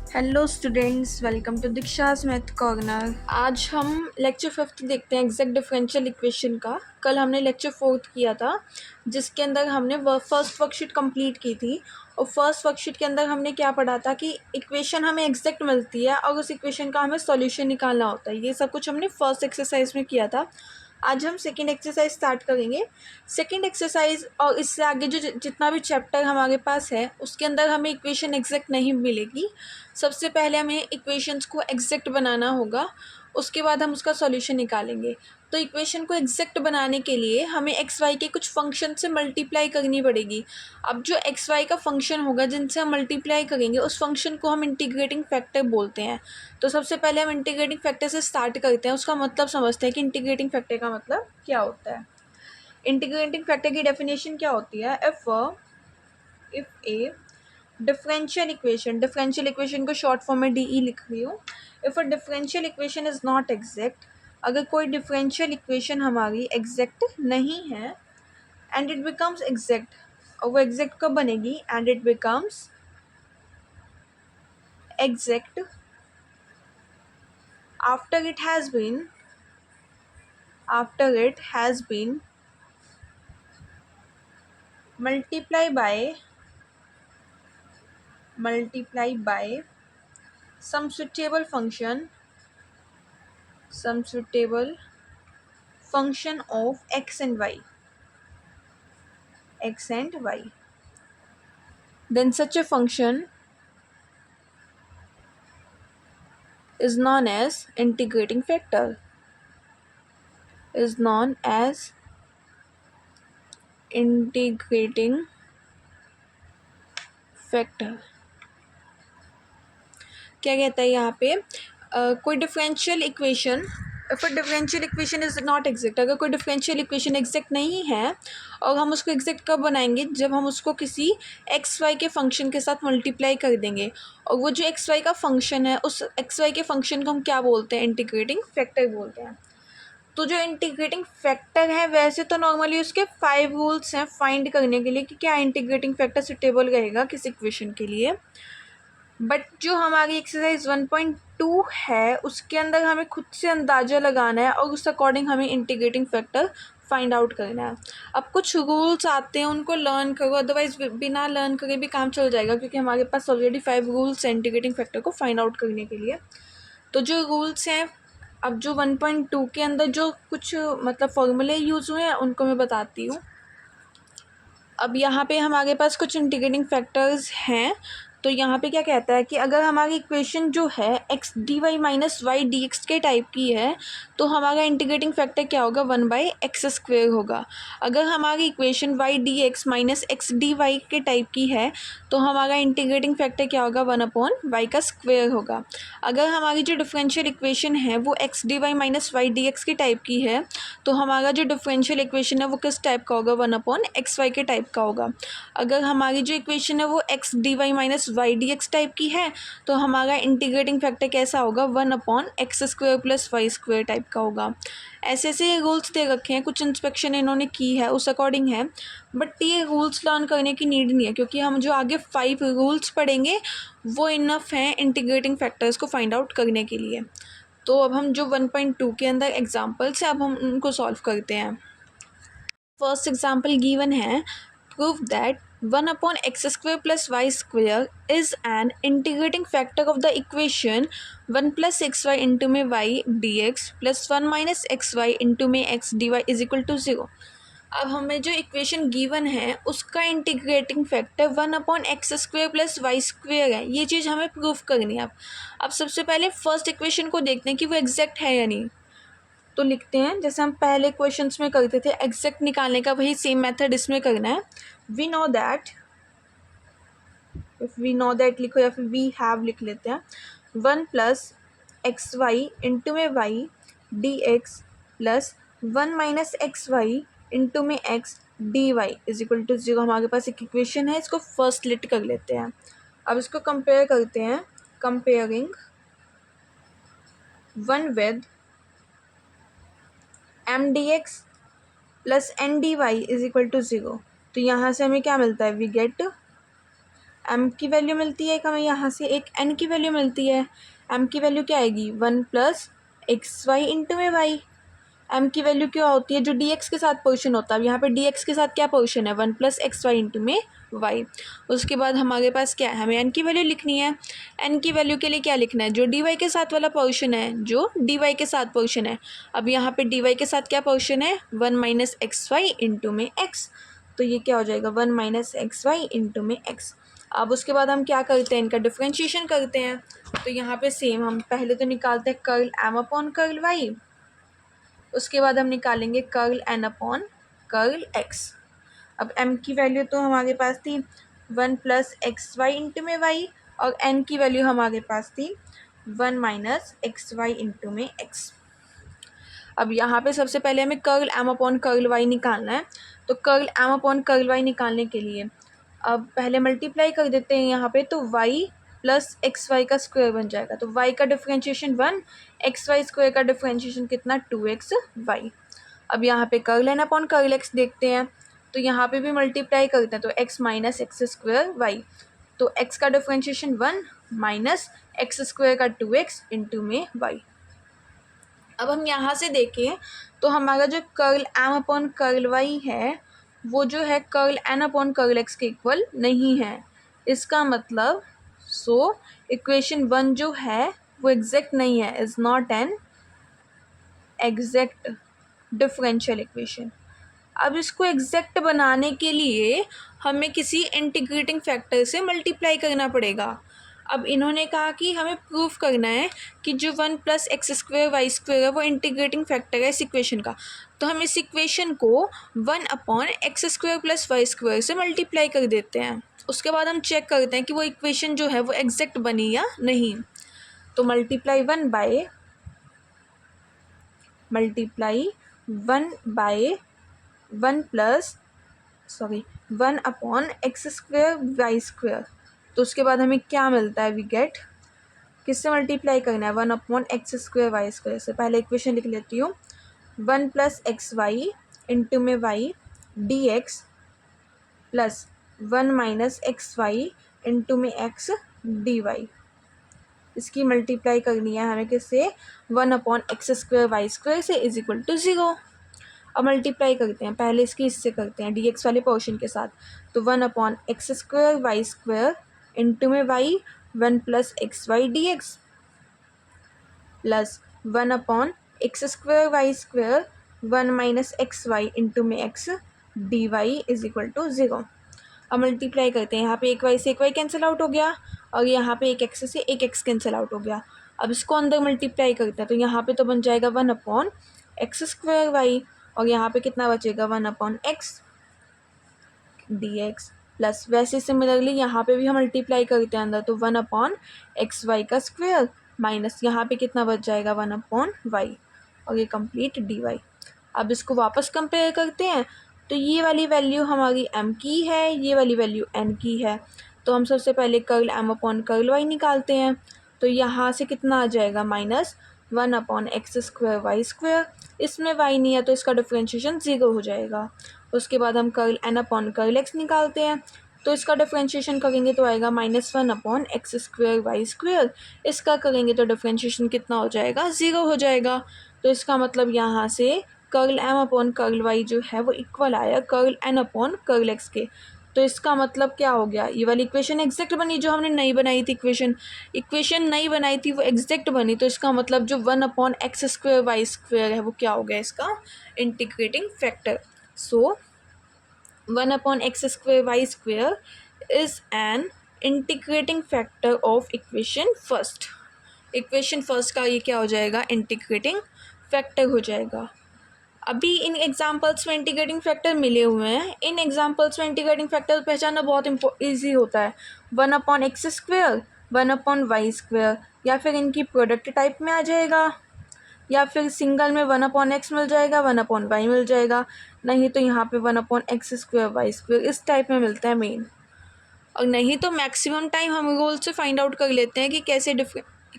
Hello students, welcome to Deeksha's math corner. आज हम lecture 5 देखते हैं एग्जैक्ट डिफरेंशियल इक्वेशन का। कल हमने लेक्चर 4 किया था जिसके अंदर हमने फर्स्ट वर्कशीट कंप्लीट की थी। और फर्स्ट वर्कशीट के अंदर हमने क्या पढ़ा था कि इक्वेशन हमें एग्जैक्ट मिलती है और उस इक्वेशन का हमें सॉल्यूशन निकालना होता है। ये सब कुछ हमने फर्स्ट एक्सरसाइज में किया था। आज हम सेकेंड एक्सरसाइज स्टार्ट करेंगे। सेकेंड एक्सरसाइज और इससे आगे जो जितना भी चैप्टर हमारे पास है उसके अंदर हमें इक्वेशन एग्जैक्ट नहीं मिलेगी। सबसे पहले हमें इक्वेशंस को एग्जैक्ट बनाना होगा, उसके बाद हम उसका सॉल्यूशन निकालेंगे। तो इक्वेशन को एग्जैक्ट बनाने के लिए हमें एक्स वाई के कुछ फंक्शन से मल्टीप्लाई करनी पड़ेगी। अब जो एक्स वाई का फंक्शन होगा जिनसे हम मल्टीप्लाई करेंगे उस फंक्शन को हम इंटीग्रेटिंग फैक्टर बोलते हैं। तो सबसे पहले हम इंटीग्रेटिंग फैक्टर से स्टार्ट करते हैं, उसका मतलब समझते हैं कि इंटीग्रेटिंग फैक्टर का मतलब क्या होता है। इंटीग्रेटिंग फैक्टर की डेफिनेशन क्या होती है? इफ ए डिफरेंशियल इक्वेशन को शॉर्ट फॉर्म में डीई लिख रही हूँ। If a differential equation is not exact, अगर कोई डिफरेंशियल इक्वेशन हमारी एग्जैक्ट नहीं है, एंड इट बिकम्स एग्जैक्ट, और वो एग्जैक्ट कब बनेगी? And it becomes exact after it has been multiply by some suitable function of x and y, then such a function is known as integrating factor. क्या कहता है यहाँ पे? कोई differential equation, if a differential equation is not exact, अगर कोई differential equation exact नहीं है और हम उसको एग्जैक्ट कब बनाएंगे? जब हम उसको किसी एक्स वाई के फंक्शन के साथ मल्टीप्लाई कर देंगे। और वो जो एक्स वाई का फंक्शन है उस एक्स वाई के फंक्शन को हम क्या बोलते हैं? इंटीग्रेटिंग फैक्टर बोलते हैं। तो जो इंटीग्रेटिंग फैक्टर है, वैसे तो नॉर्मली उसके 5 रूल्स हैं फाइंड करने के लिए कि क्या इंटीग्रेटिंग फैक्टर सुटेबल रहेगा किस इक्वेशन के लिए। बट जो हमारी एक्सरसाइज 1.2 है उसके अंदर हमें खुद से अंदाज़ा लगाना है और उस अकॉर्डिंग हमें इंटीग्रेटिंग फैक्टर फाइंड आउट करना है। अब कुछ रूल्स आते हैं, उनको लर्न करो, अदरवाइज बिना लर्न करे भी काम चल जाएगा, क्योंकि हमारे पास ऑलरेडी 5 रूल्स हैं इंटीग्रेटिंग फैक्टर को फाइंड आउट करने के लिए। तो जो रूल्स हैं, अब जो 1.2 के अंदर जो कुछ मतलब फॉर्मूले यूज़ हुए हैं उनको मैं बताती हूँ। अब यहाँ पे हमारे पास कुछ इंटीग्रेटिंग फैक्टर्स हैं। तो यहाँ पे क्या कहता है कि अगर हमारी इक्वेशन जो है x D y minus y D x के टाइप की है तो हमारा इंटीग्रेटिंग फैक्टर क्या होगा? 1/x² होगा। अगर हमारी equation y D x minus x D y के टाइप की है तो हमारा इंटीग्रेटिंग फैक्टर क्या होगा? 1/y² होगा। अगर हमारी जो डिफरेंशियल इक्वेशन है वो x D y minus y D x की टाइप की है तो हमारा जो डिफरेंशियल इक्वेशन है वो किस टाइप का होगा? 1/xy के टाइप का होगा। अगर हमारी जो इक्वेशन है वो x D y minus y D x type की है तो हमारा इंटीग्रेटिंग फैक्टर कैसा होगा? 1/x² प्लस y² टाइप का होगा। ऐसे ऐसे रूल्स दे रखे हैं, कुछ इंस्पेक्शन इन्होंने की है उस अकॉर्डिंग है, बट ये रूल्स लर्न करने की नीड नहीं है, क्योंकि हम जो आगे 5 रूल्स पढ़ेंगे वो इनफ हैं इंटीग्रेटिंग फैक्टर्स को फाइंड आउट करने के लिए। तो अब हम जो 1.2 के अंदर एग्जाम्पल्स है अब हम उनको सॉल्व करते हैं। फर्स्ट एग्जाम्पल गिवन है, prove that 1/x² plus y² is an integrating factor of the equation 1 + xy into में y dx plus 1 - xy into में x dy is equal to 0। अब हमें जो इक्वेशन गिवन है उसका integrating factor 1/x² plus y² है, ये चीज़ हमें प्रूफ करनी है। अब सबसे पहले फर्स्ट इक्वेशन को देखते हैं कि वो एग्जैक्ट है या नहीं। तो लिखते हैं जैसे हम पहले क्वेश्चंस में करते थे, एग्जैक्ट निकालने का वही सेम मेथड इसमें करना है। We know that, if we know that लिखो या फिर वी हैव लिख लेते हैं। 1 + xy इंटू में y dx plus 1 - xy into में x dy is equal to 0। हमारे पास एक इक्वेशन है, इसको फर्स्ट लिट कर लेते हैं। अब इसको कंपेयर करते हैं, comparing 1 with m d x plus N d Y is equal to 0। तो यहाँ से हमें क्या मिलता है? वी गेट m की वैल्यू मिलती है एक हमें यहाँ से, एक n की वैल्यू मिलती है। m की वैल्यू क्या आएगी 1 प्लस एक्स वाई इंटू में वाई। m की वैल्यू क्या होती है जो dx के साथ पोर्शन होता है, अब यहाँ पे dx के साथ क्या पोर्शन है 1 प्लस एक्स वाई इंटू में y। उसके बाद हमारे पास क्या है, हमें n की वैल्यू लिखनी है। n की वैल्यू के लिए क्या लिखना है, जो dy के साथ वाला पोर्शन है, जो dy के साथ पोर्शन है। अब यहाँ पे dy के साथ क्या पोर्शन है 1 माइनस एक्स वाई इंटू में x, तो ये क्या हो जाएगा 1 माइनस एक्स वाई इंटू में x। अब उसके बाद हम क्या करते हैं, इनका डिफ्रेंशिएशन करते हैं। तो यहाँ पे सेम हम पहले तो निकालते हैं curl m upon curl y, उसके बाद हम निकालेंगे curl n upon curl x। अब m की वैल्यू तो हमारे पास थी 1 प्लस एक्स वाई इंटू में वाई, और n की वैल्यू हमारे पास थी 1 माइनस एक्स वाई इंटू में x। अब यहाँ पे सबसे पहले हमें curl m upon curl y निकालना है। तो curl m upon curl y निकालने के लिए अब पहले मल्टीप्लाई कर देते हैं यहाँ पे, तो y प्लस एक्स वाई का स्क्वायर बन जाएगा। तो y का डिफ्रेंशिएशन 1, एक्स वाई स्क्वायर का डिफ्रेंशिएशन कितना 2x y। अब यहाँ पे curl n upon curl x देखते हैं, तो यहाँ पे भी मल्टीप्लाई करते हैं, तो x minus x square y. तो x का डिफ्रेंशिएशन 1 माइनस एक्स स्क्वायर का 2x इंटू में y। अब हम यहाँ से देखें तो हमारा जो curl m upon curl y है वो जो है curl n upon curl x के इक्वल नहीं है। इसका मतलब इक्वेशन 1 जो है वो एग्जैक्ट नहीं है, is not an exact differential equation. अब इसको एग्जैक्ट बनाने के लिए हमें किसी इंटीग्रेटिंग फैक्टर से मल्टीप्लाई करना पड़ेगा। अब इन्होंने कहा कि हमें प्रूफ करना है कि जो 1 plus x square Y square है वो इंटीग्रेटिंग फैक्टर है इस इक्वेशन का। तो हम इस इक्वेशन को 1 upon x square plus y square से मल्टीप्लाई कर देते हैं। उसके बाद हम चेक करते हैं कि वो इक्वेशन जो है वो एग्जैक्ट बनी या नहीं। तो multiply 1 by 1 plus 1 upon x square Y square. तो उसके बाद हमें क्या मिलता है, वी गेट, किससे मल्टीप्लाई करना है 1 upon x square Y square से। पहले इक्वेशन लिख लेती हूँ, 1 प्लस एक्स वाई इंटू में y D x plus 1 minus x Y into में एक्स डी वाई। इसकी मल्टीप्लाई करनी है हमें किससे 1 upon x square Y square से इज इक्वल टू 0। अब मल्टीप्लाई करते हैं, पहले इसकी इससे करते हैं डी एक्स वाले पोर्शन के साथ। तो 1 upon x square Y square into में Y 1 plus x Y D x plus 1 upon x square Y square 1 minus x Y into में x D Y is equal to 0। अब multiply करते हैं, यहाँ पे एक वाई से एक वाई कैंसिल आउट हो गया और यहाँ पे एक एक्स से एक एक्स कैंसिल आउट हो गया। अब इसको अंदर मल्टीप्लाई करते हैं, तो यहाँ पे तो बन जाएगा 1 अपॉन एक्स स्क्वायर वाई और यहाँ पे कितना बचेगा 1 upon x D x plus वैसे सिमिलरली यहाँ पे भी हम मल्टीप्लाई करते हैं अंदर, तो 1 अपॉन एक्स वाई का स्क्वायर माइनस यहाँ पे कितना बच जाएगा 1 अपॉन वाई और ये कंप्लीट डी वाई। अब इसको वापस कंपेयर करते हैं, तो ये वाली वैल्यू हमारी m की है, ये वाली वैल्यू n की है। तो हम सबसे पहले curl m upon curl y निकालते हैं, तो यहाँ से कितना आ जाएगा minus 1 upon x square Y square. इसमें y नहीं है तो इसका डिफ्रेंशिएशन 0 हो जाएगा। उसके बाद हम curl n upon curl x निकालते हैं, तो इसका डिफ्रेंशिएशन करेंगे तो आएगा -1 upon x square Y square. इसका करेंगे तो डिफ्रेंशिएशन कितना हो जाएगा 0 हो जाएगा। तो इसका मतलब यहाँ से curl m upon curl y जो है वो इक्वल आया curl n upon curl x के। तो इसका मतलब क्या हो गया, ये वाली इक्वेशन एग्जैक्ट बनी, जो हमने नई बनाई थी इक्वेशन नई बनाई थी वो एग्जैक्ट बनी। तो इसका मतलब जो 1 upon x square Y square है वो क्या हो गया, इसका integrating factor. So 1 upon x square Y square is an integrating factor of equation first का ये क्या हो जाएगा, इंटीग्रेटिंग फैक्टर हो जाएगा। अभी इन एग्जांपल्स में इंटीग्रेटिंग फैक्टर मिले हुए हैं, इन एग्जांपल्स में इंटीग्रेटिंग फैक्टर पहचानना बहुत ईजी होता है। 1 upon x square 1 upon y square, या फिर इनकी प्रोडक्ट टाइप में आ जाएगा, या फिर सिंगल में 1 अपॉन एक्स मिल जाएगा 1 अपॉन वाई मिल जाएगा, नहीं तो यहाँ पे 1 upon x square Y square इस टाइप में मिलता है मेन। और नहीं तो मैक्सिमम टाइम हम गोल से फाइंड आउट कर लेते हैं कि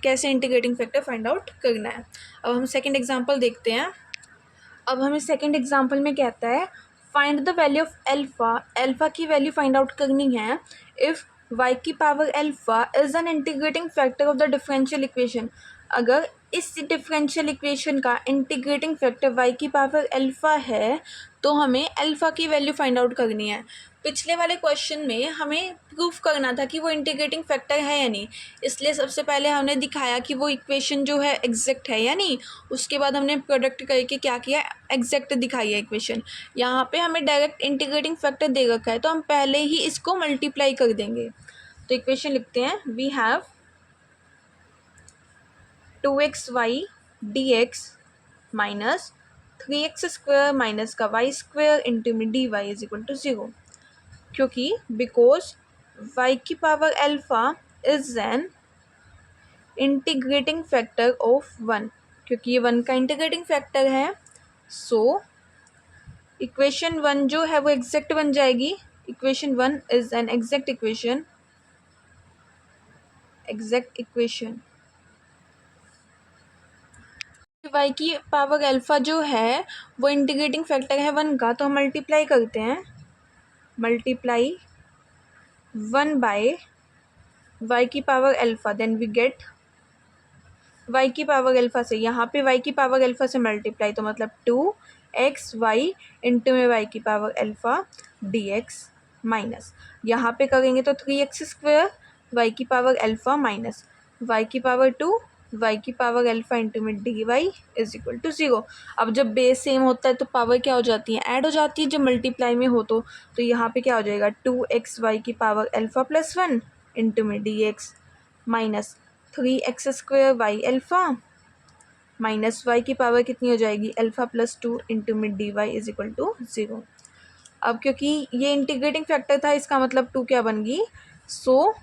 कैसे इंटीग्रेटिंग फैक्टर फाइंड आउट करना है। अब हम सेकेंड एग्जाम्पल देखते हैं। अब हमें सेकंड एग्जांपल में कहता है find the value of alpha की वैल्यू फाइंड आउट करनी है इफ़ y की power alpha is an integrating factor of the differential equation. अगर इस डिफरेंशियल इक्वेशन का इंटीग्रेटिंग फैक्टर y की पावर अल्फ़ा है तो हमें अल्फ़ा की वैल्यू फाइंड आउट करनी है। पिछले वाले क्वेश्चन में हमें प्रूफ करना था कि वो इंटीग्रेटिंग फैक्टर है या नहीं, इसलिए सबसे पहले हमने दिखाया कि वो इक्वेशन जो है एग्जैक्ट है या नहीं, उसके बाद हमने प्रोडक्ट करके क्या किया, एग्जैक्ट दिखाई है इक्वेशन। यहाँ पे हमें डायरेक्ट इंटीग्रेटिंग फैक्टर दे रखा है तो हम पहले ही इसको मल्टीप्लाई कर देंगे। तो इक्वेशन लिखते हैं, we have 2xy dx minus 3x² minus का y² इंटू में dy इज इक्वल टू 0, क्योंकि बिकॉज y की power alpha is an integrating factor of 1, क्योंकि ये 1 का इंटीग्रेटिंग फैक्टर है। सो इक्वेशन 1 जो है वो एग्जैक्ट बन जाएगी। Equation 1 is an exact equation, y की पावर अल्फ़ा जो है वो इंटीग्रेटिंग फैक्टर है 1 का, तो हम मल्टीप्लाई करते हैं, मल्टीप्लाई 1 बाय y की power alpha, then we get y की पावर अल्फ़ा से, यहाँ पे y की पावर अल्फ़ा से मल्टीप्लाई, तो मतलब 2xy इंटू में y की पावर अल्फ़ा dx माइनस यहाँ पे करेंगे तो 3x² y की पावर अल्फ़ा माइनस y की पावर 2 y की पावर अल्फ़ा इंटू में dy इज इक्वल टू 0। अब जब बेस सेम होता है तो पावर क्या हो जाती है, ऐड हो जाती है जब मल्टीप्लाई में हो तो यहाँ पे क्या हो जाएगा 2xy की पावर अल्फ़ा प्लस 1 इंटू में dx minus 3x² y alpha minus y की पावर कितनी हो जाएगी अल्फ़ा प्लस 2 इंटू में D Y is equal to 0। अब क्योंकि ये इंटीग्रेटिंग फैक्टर था इसका मतलब 2 क्या बन गई, so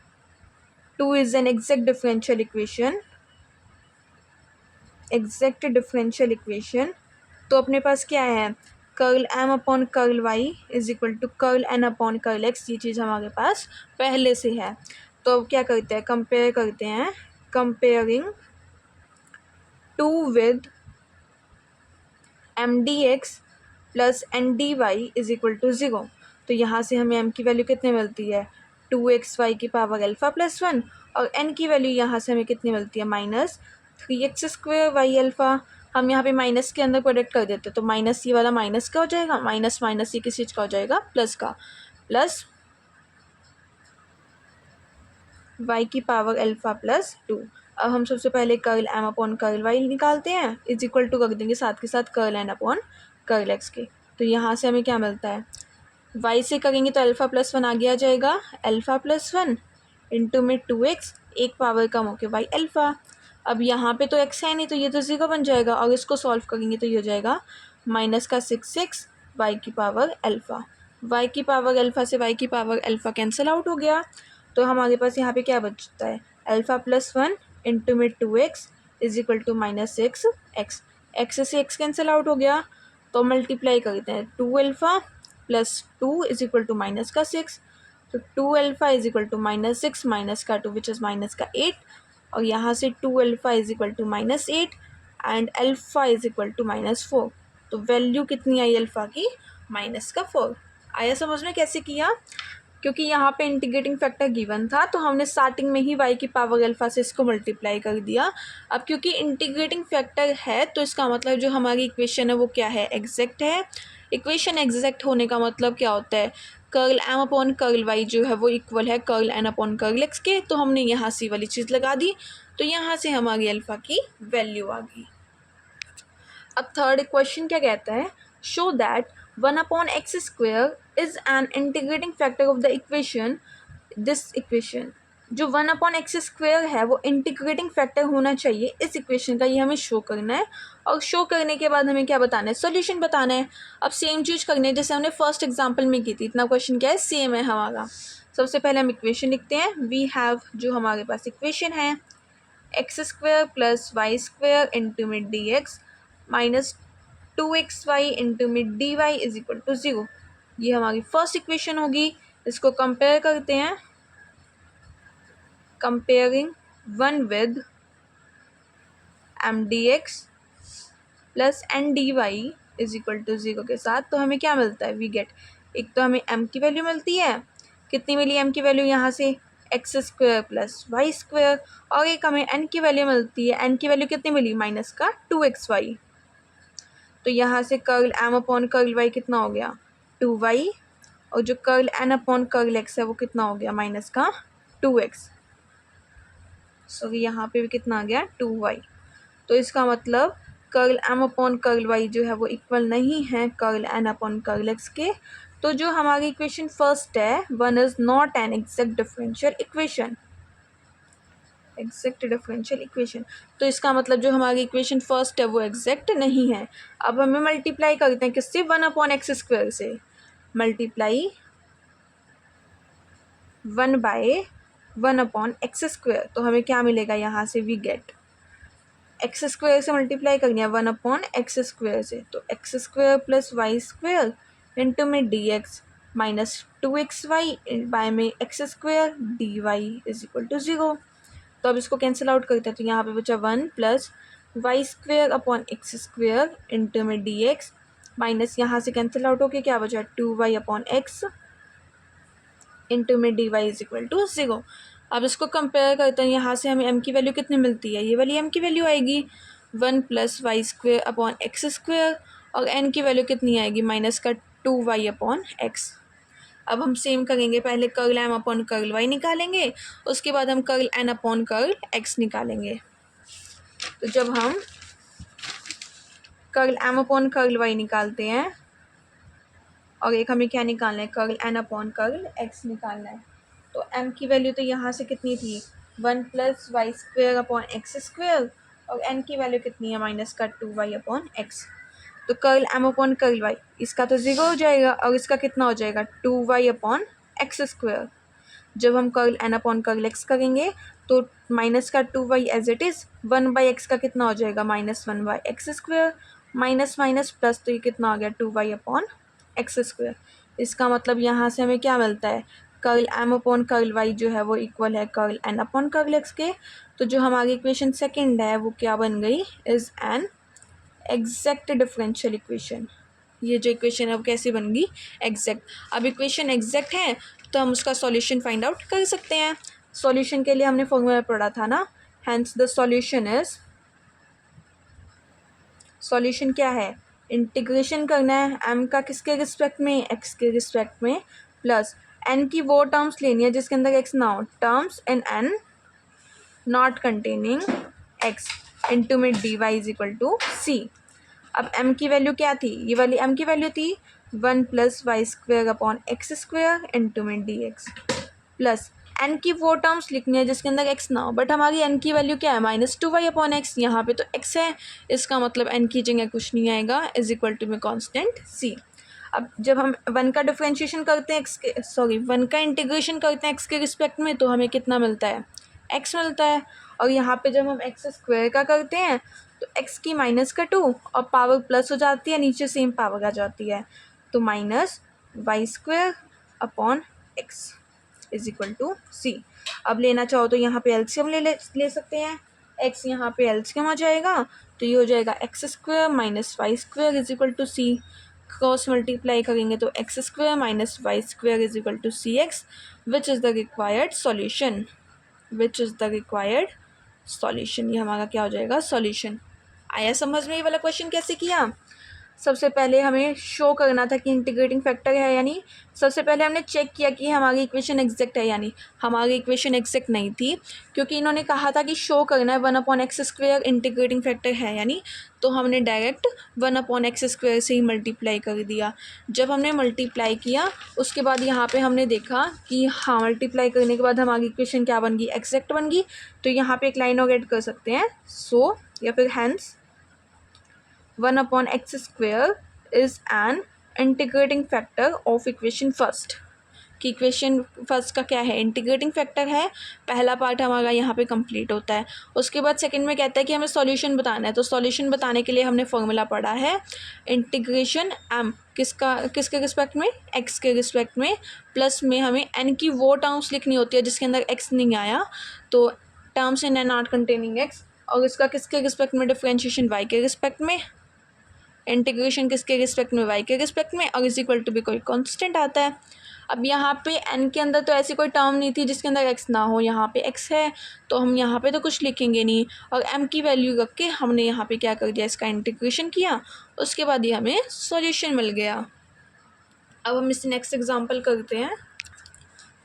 2 is an exact differential equation, exact differential equation. तो अपने पास क्या है, curl M upon curl y is equal to curl N upon curl x, ये चीज़ हमारे पास पहले से है। तो अब क्या करते हैं, कंपेयर करते हैं, comparing 2 with m d x plus N d Y is equal to 0। तो यहाँ से हमें m की वैल्यू कितनी मिलती है 2xy की पावर अल्फ़ा प्लस 1, और n की वैल्यू यहाँ से हमें कितनी मिलती है माइनस 3x² वाई अल्फ़ा। हम यहाँ पे माइनस के अंदर प्रोडक्ट कर देते तो माइनस ये वाला माइनस का हो जाएगा, माइनस माइनस ये किस चीज़ का हो जाएगा, प्लस का, प्लस y की पावर अल्फ़ा प्लस 2। अब हम सबसे पहले curl M upon curl y निकालते हैं, इज इक्वल टू कर देंगे साथ के साथ curl N upon curl x के। तो यहाँ से हमें क्या मिलता है, y से करेंगे तो अल्फ़ा प्लस 1 आगे आ जाएगा, अल्फ़ा प्लस 1 इंटू में 2x, एक पावर कम होके y अल्फ़ा। अब यहाँ पे तो x है नहीं तो ये तो 0 बन जाएगा, और इसको सॉल्व करेंगे तो ये हो जाएगा माइनस का 6x y की पावर अल्फ़ा। y की पावर अल्फ़ा से y की पावर अल्फ़ा कैंसिल आउट हो गया, तो हमारे पास यहाँ पे क्या बचता है, अल्फ़ा प्लस 1 इंटू में 2x is equal to minus 6x, x से x कैंसिल आउट हो गया, तो मल्टीप्लाई करते हैं 2 alpha plus 2 is equal to minus का 6, तो 2 alpha is equal to minus 6 minus का 2 विच इज़ माइनस का 8, और यहाँ से 2 alpha is equal to minus 8 and alpha is equal to minus 4। तो वैल्यू कितनी आई अल्फ़ा की, माइनस का 4। आया समझ में कैसे किया, क्योंकि यहाँ पे इंटीग्रेटिंग फैक्टर गिवन था तो हमने स्टार्टिंग में ही y की पावर अल्फ़ा से इसको मल्टीप्लाई कर दिया। अब क्योंकि इंटीग्रेटिंग फैक्टर है तो इसका मतलब जो हमारी इक्वेशन है वो क्या है, एग्जैक्ट है। इक्वेशन एग्जैक्ट होने का मतलब क्या होता है, curl M upon curl y जो है वो इक्वल है curl N upon curl x के, तो हमने यहाँ सी वाली चीज़ लगा दी, तो यहाँ से हमारी अल्फ़ा की वैल्यू आ गई। अब थर्ड क्वेश्चन क्या कहता है, show that 1/x² is an integrating factor of the equation, this equation जो 1/x² है वो इंटीग्रेटिंग फैक्टर होना चाहिए इस इक्वेशन का, ये हमें शो करना है। और शो करने के बाद हमें क्या बताना है, सॉल्यूशन बताना है। अब सेम चीज़ करनी है जैसे हमने फर्स्ट एग्जाम्पल में की थी, इतना क्वेश्चन क्या है, सेम है हमारा। सबसे पहले हम इक्वेशन लिखते हैं, वी हैव जो हमारे पास इक्वेशन है x² प्लस y² इंटू में dx माइनस 2xy इंटू में dy इज इक्वल टू 0। ये हमारी फर्स्ट इक्वेशन होगी। इसको कंपेयर करते हैं, comparing 1 with m d x plus N d Y is equal to 0 के साथ, तो हमें क्या मिलता है, वी गेट, एक तो हमें m की वैल्यू मिलती है, कितनी मिली m की वैल्यू यहाँ से x square plus y square, और एक हमें एन की वैल्यू मिलती है, एन की वैल्यू कितनी मिली माइनस का 2xy। तो यहाँ से curl M upon curl y कितना हो गया 2y, और जो curl N upon curl x है वो कितना हो गया माइनस का 2x। सो यहाँ पे भी कितना आ गया 2y। तो इसका मतलब curl M upon curl y जो है वो इक्वल नहीं है curl N upon curl x के। तो जो हमारी इक्वेशन फर्स्ट है one is not an exact differential equation, exact differential equation. तो इसका मतलब जो हमारी इक्वेशन फर्स्ट है वो एग्जैक्ट नहीं है। अब हमें मल्टीप्लाई करते हैं किससे 1/x² से, मल्टीप्लाई 1/1/x²। तो हमें क्या मिलेगा यहाँ से, वी गेट x² से मल्टीप्लाई करनी है 1/x² से, तो x² प्लस y² इंटू में dx माइनस 2xy बाय में x² dy is equal to 0। तो अब इसको कैंसिल आउट करते हैं, तो यहाँ पे बचा 1 प्लस y² अपॉन x² इंटू में dx माइनस यहाँ से कैंसिल आउट होके क्या बचा 2y अपॉन x इंटू में dy इज इक्वल टू 0। अब इसको कंपेयर करते हैं, यहाँ से हमें m की वैल्यू कितनी मिलती है, ये वाली m की वैल्यू आएगी 1 प्लस y² अपॉन x², और n की वैल्यू कितनी आएगी माइनस का 2y अपॉन x। अब हम सेम करेंगे, पहले curl M upon curl y निकालेंगे, उसके बाद हम curl N upon curl x निकालेंगे। तो जब हम curl M upon curl y निकालते हैं, और एक हमें क्या निकालना है curl N upon curl x निकालना है, तो एम की वैल्यू तो यहाँ से कितनी थी 1 प्लस y² अपॉन x², और एन की वैल्यू कितनी है माइनस का 2y अपॉन एक्स। तो curl M upon curl y इसका तो 0 हो जाएगा, और इसका कितना हो जाएगा 2y अपॉन x²। जब हम curl N upon curl x करेंगे तो माइनस का 2y as it is 1/x का कितना हो जाएगा -1/x², माइनस माइनस प्लस, तो ये कितना आ गया 2y अपॉन x²। इसका मतलब यहाँ से हमें क्या मिलता है, curl M upon curl y जो है वो इक्वल है curl N upon curl x के। तो जो हमारी इक्वेशन सेकंड है वो क्या बन गई, is an exact differential equation. ये जो इक्वेशन है वो कैसी बन गई, एग्जैक्ट। अब इक्वेशन एग्जैक्ट है तो हम उसका सॉल्यूशन फाइंड आउट कर सकते हैं। सॉल्यूशन के लिए हमने फॉर्मूला पढ़ा था ना, hence the solution is, solution क्या है, इंटीग्रेशन करना है m का किसके रिस्पेक्ट में, x के रिस्पेक्ट में, प्लस n की वो टर्म्स लेनी है जिसके अंदर x ना हो, terms in n not containing x into में dy is equal to c। अब m की वैल्यू क्या थी, ये वाली m की वैल्यू थी 1 प्लस y² अपॉन x² इंटू में dx, प्लस n की वो टर्म्स लिखनी है जिसके अंदर x ना हो, बट हमारी n की वैल्यू क्या है -2y अपॉन x, यहाँ पे तो x है, इसका मतलब n की जगह कुछ नहीं आएगा, इज इक्वल टू में कॉन्स्टेंट c। अब जब हम 1 का डिफरेंशिएशन करते हैं x के, सॉरी 1 का इंटीग्रेशन करते हैं x के रिस्पेक्ट में, तो हमें कितना मिलता है x मिलता है, और यहाँ पे जब हम x² का करते हैं तो x की माइनस का 2 और पावर प्लस हो जाती है, नीचे सेम पावर आ जाती है, तो -y² upon x is equal to c। अब लेना चाहो तो यहाँ पे एलसीएम ले सकते हैं, x यहाँ पे एलसीएम आ जाएगा, तो ये हो जाएगा x² minus y² is equal to c। Cross multiply करेंगे तो x² minus y² is equal to cx, which is the required solution, which is the required solution. ये हमारा क्या हो जाएगा सॉल्यूशन। आया समझ में ये वाला क्वेश्चन कैसे किया। सबसे पहले हमें शो करना था कि इंटीग्रेटिंग फैक्टर है, यानी सबसे पहले हमने चेक किया कि हमारी इक्वेशन एग्जैक्ट है, यानी हमारी इक्वेशन एग्जैक्ट नहीं थी, क्योंकि इन्होंने कहा था कि शो करना है 1/x² इंटीग्रेटिंग फैक्टर है, यानी तो हमने डायरेक्ट 1/x² से ही मल्टीप्लाई कर दिया। जब हमने मल्टीप्लाई किया उसके बाद यहाँ पे हमने देखा कि हाँ मल्टीप्लाई करने के बाद हमारी इक्वेशन क्या बन गई, एग्जैक्ट बन गई। तो यहाँ पे एक लाइन और ऐड कर सकते हैं, सो या फिर hence 1/x² is an integrating factor of equation first। कि इक्वेशन फर्स्ट का क्या है, इंटीग्रेटिंग फैक्टर है। पहला पार्ट हमारा यहाँ पे कंप्लीट होता है। उसके बाद सेकंड में कहता है कि हमें सॉल्यूशन बताना है, तो सॉल्यूशन बताने के लिए हमने फॉर्मूला पढ़ा है इंटीग्रेशन m किसके रिस्पेक्ट में, x के रिस्पेक्ट में, प्लस में हमें n की वो टर्म्स लिखनी होती है जिसके अंदर x नहीं आया, तो terms in n not containing x, और इसका किसके रिस्पेक्ट में डिफरेंशिएशन y के रिस्पेक्ट में, इंटीग्रेशन किसके रिस्पेक्ट में, y के रिस्पेक्ट में, और इज इक्वल टू भी कोई कांस्टेंट आता है। अब यहाँ पे n के अंदर तो ऐसी कोई टर्म नहीं थी जिसके अंदर x ना हो, यहाँ पे x है तो हम यहाँ पे तो कुछ लिखेंगे नहीं, और m की वैल्यू रख के हमने यहाँ पे क्या कर दिया, इसका इंटीग्रेशन किया, उसके बाद ये हमें सॉल्यूशन मिल गया। अब हम इससे नेक्स्ट एग्जांपल करते हैं।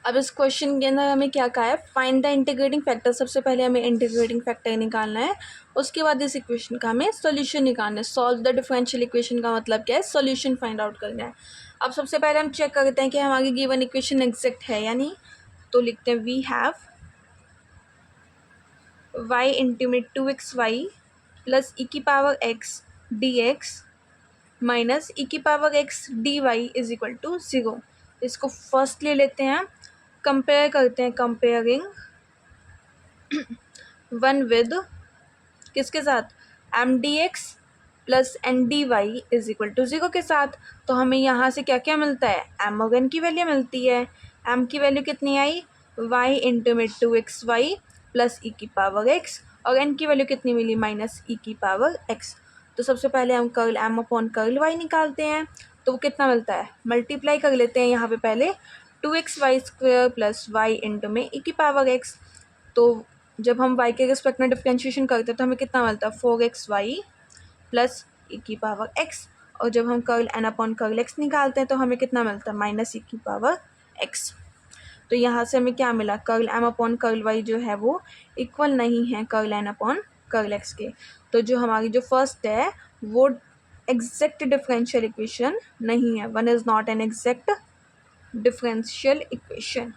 अब इस क्वेश्चन के अंदर हमें क्या कहा है, फाइंड द इंटीग्रेटिंग फैक्टर। सबसे पहले हमें इंटीग्रेटिंग फैक्टर निकालना है, उसके बाद इस इक्वेशन का हमें सॉल्यूशन निकालना है। सॉल्व द डिफरेंशियल इक्वेशन का मतलब क्या है, सॉल्यूशन फाइंड आउट करना है। अब सबसे पहले हम चेक करते हैं कि हमारी गिवन इक्वेशन एग्जैक्ट है या नहीं। तो लिखते हैं we have y intimate 2xy plus ई की पावर x dx माइनस ई की power x dy is equal to 0। इसको फर्स्ट ले लेते हैं, कंपेयर करते हैं, कंपेयरिंग वन विद किसके साथ, M d x plus N d Y is equal to 0 के साथ। तो हमें यहाँ से क्या क्या मिलता है, एम और एन की वैल्यू मिलती है। एम की वैल्यू कितनी आई, वाई इंटू में 2xy प्लस ई की पावर x, और एन की वैल्यू कितनी मिली, माइनस ई की पावर x। तो सबसे पहले हम curl M upon curl y निकालते हैं, तो वो कितना मिलता है, मल्टीप्लाई कर लेते हैं यहाँ पे पहले 2xy² प्लस वाई इंटू में ई की पावर x। तो जब हम y के रिस्पेक्ट में डिफ्रेंशिएशन करते हैं तो हमें कितना मिलता है, 4xy प्लस ई की पावर x। और जब हम curl N upon curl x निकालते हैं तो हमें कितना मिलता है, माइनस ई की पावर x। तो यहाँ से हमें क्या मिला, curl M upon curl y जो है वो इक्वल नहीं है curl N upon curl x के। तो जो हमारी जो फर्स्ट है वो एग्जैक्ट डिफरेंशियल इक्वेशन नहीं है, one is not an exact differential equation.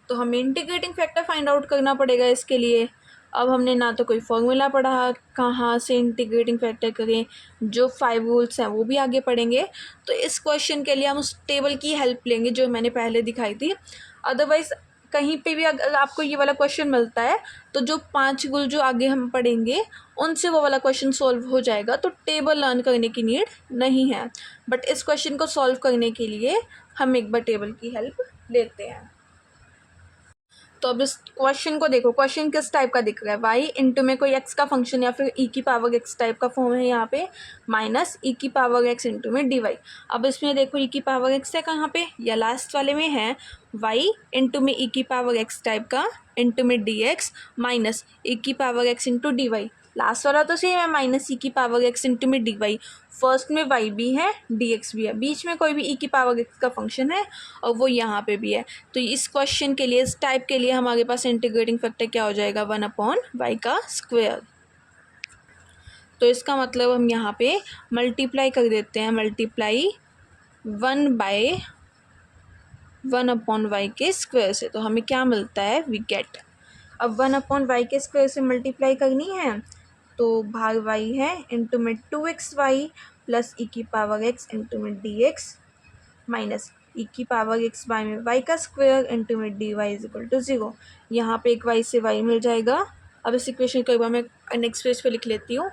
तो हमें इंटीग्रेटिंग फैक्टर फाइंड आउट करना पड़ेगा इसके लिए। अब हमने ना तो कोई फॉर्मूला पढ़ा, कहाँ से इंटीग्रेटिंग फैक्टर करें, जो 5 रूल्स हैं वो भी आगे पढ़ेंगे। तो इस क्वेश्चन के लिए हम उस टेबल की हेल्प लेंगे जो मैंने पहले दिखाई थी। अदरवाइज़ कहीं पे भी अगर आपको ये वाला क्वेश्चन मिलता है तो जो 5 रूल जो आगे हम पढ़ेंगे उनसे वो वाला क्वेश्चन सॉल्व हो जाएगा, तो टेबल लर्न करने की नीड नहीं है। बट इस क्वेश्चन को सॉल्व करने के लिए हम एक बार टेबल की हेल्प लेते हैं। तो अब इस क्वेश्चन को देखो, क्वेश्चन किस टाइप का दिख रहा है, वाई इंटू में कोई एक्स का फंक्शन या फिर ई की पावर एक्स टाइप का फॉर्म है यहाँ पे, माइनस ई की पावर एक्स इंटू में डी वाई। अब इसमें देखो ई की पावर एक्स है कहाँ पे, या लास्ट वाले में है वाई इंटू में ई की पावर एक्स टाइप का इंटू में डी एक्स माइनस ई की power x into d y. Last वाला तो सेम है, माइनस ई की पावर एक्स इंटू में डी वाई। फर्स्ट में वाई भी है, डी एक्स भी है, बीच में कोई भी ई की पावर एक्स का फंक्शन है और वो यहाँ पे भी है। तो इस क्वेश्चन के लिए, इस टाइप के लिए हमारे पास इंटीग्रेटिंग फैक्टर क्या हो जाएगा, 1/y का स्क्वायर। तो इसका मतलब हम यहाँ पे मल्टीप्लाई कर देते हैं, मल्टीप्लाई 1/1/y के स्क्वायर से। तो हमें क्या मिलता है, वी गेट। अब 1/y के स्क्वायर से मल्टीप्लाई करनी है तो भाग y है इंटू में 2xy प्लस ई की पावर x इंटू में dx माइनस ई की पावर x बाय में y का स्क्वायर इंटू में dy इज इक्वल टू 0। यहाँ पे एक y से y मिल जाएगा। अब इस इक्वेशन को एक बार मैं नेक्स्ट पेज पे लिख लेती हूँ।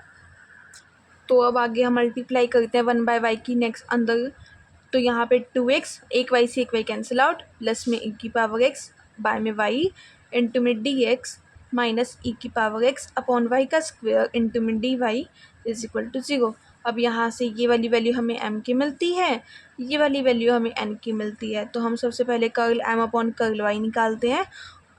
तो अब आगे हम मल्टीप्लाई करते हैं 1/y की नेक्स्ट अंदर, तो यहाँ पे 2x, एक y से एक y कैंसिल आउट, प्लस में ई की पावर x बाय में y इंटू में dx माइनस ई की पावर x अपॉन y का स्क्वायर इंटू में dy इज इक्वल टू 0। अब यहाँ से ये वाली वैल्यू हमें m की मिलती है, ये वाली वैल्यू हमें n की मिलती है। तो हम सबसे पहले curl m upon curl y निकालते हैं।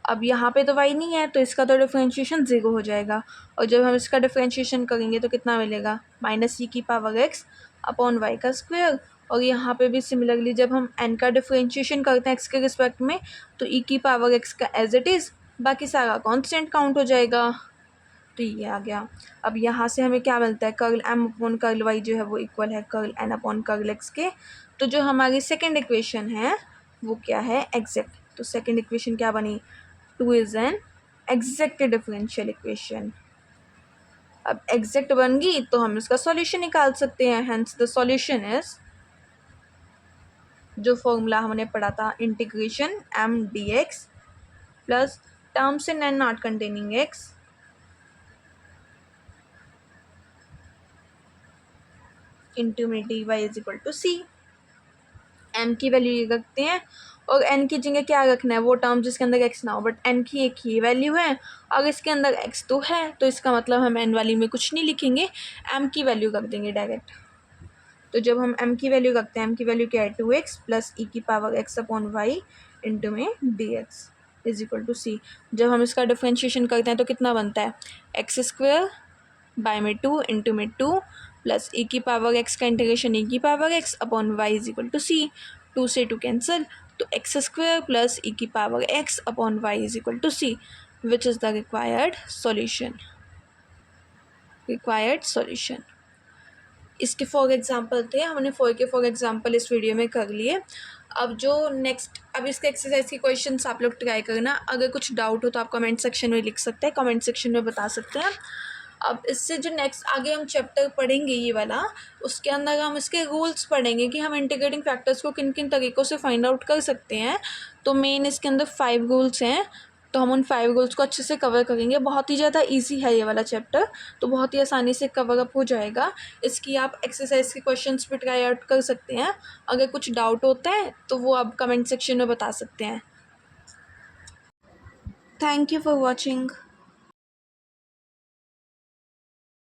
अब यहाँ पे तो y नहीं है तो इसका तो डिफरेंशिएशन 0 हो जाएगा, और जब हम इसका डिफरेंशिएशन करेंगे तो कितना मिलेगा, माइनस ई की पावर x अपॉन y का स्क्वायर। और यहाँ पे भी सिमिलरली जब हम n का डिफरेंशिएशन करते हैं x के रिस्पेक्ट में तो e की पावर x का एज इट इज़, बाकी सारा कांस्टेंट काउंट हो जाएगा। तो ये आ गया। अब यहाँ से हमें क्या मिलता है, curl m upon curl y जो है वो इक्वल है curl n upon curl x के। तो जो हमारी सेकेंड इक्वेशन है वो क्या है, एग्जैक्ट। तो सेकेंड इक्वेशन क्या बनी, 2 is an exact differential equation. अब एग्जैक्ट बन गई तो हम इसका सॉल्यूशन निकाल सकते हैं। हेंस द सॉल्यूशन इज, जो फॉर्मूला हमने पढ़ा था, integration m dx plus terms in n not containing x into में D Y is equal to C. m की वैल्यू ये रखते हैं और n की जगह क्या रखना है, वो टर्म जिसके अंदर x ना हो, बट n की एक ही वैल्यू है और इसके अंदर x तो है, तो इसका मतलब हम n वाली में कुछ नहीं लिखेंगे, m की वैल्यू रख देंगे डायरेक्ट। तो जब हम m की वैल्यू रखते हैं, m की वैल्यू क्या है 2x प्लस ई की power x upon y into में dx is equal to c। जब हम इसका डिफ्रेंशिएशन करते हैं तो कितना बनता है एक्स स्क्वेयर बाय में 2 इंटू में 2 प्लस ई की पावर x का इंटीग्रेशन ई की power x upon y is equal to c। 2 से 2 कैंसिल, तो एक्स स्क्वेयर प्लस ई की power x upon y is equal to c, which is the required solution. इसके for example थे, हमने for example इस video में कर लिए। अब जो नेक्स्ट, अब इसके एक्सरसाइज के क्वेश्चंस आप लोग ट्राई करना। अगर कुछ डाउट हो तो आप कमेंट सेक्शन में लिख सकते हैं, कमेंट सेक्शन में बता सकते हैं। अब इससे जो नेक्स्ट आगे हम चैप्टर पढ़ेंगे ये वाला, उसके अंदर हम इसके रूल्स पढ़ेंगे कि हम इंटीग्रेटिंग फैक्टर्स को किन किन तरीक़ों से फाइंड आउट कर सकते हैं। तो मेन इसके अंदर 5 रूल्स हैं, तो हम उन 5 रूल्स को अच्छे से कवर करेंगे। बहुत ही ज़्यादा इजी है ये वाला चैप्टर, तो बहुत ही आसानी से कवर अप हो जाएगा। इसकी आप एक्सरसाइज के क्वेश्चंस भी ट्राई आउट कर सकते हैं। अगर कुछ डाउट होता है तो वो आप कमेंट सेक्शन में बता सकते हैं। Thank you for watching.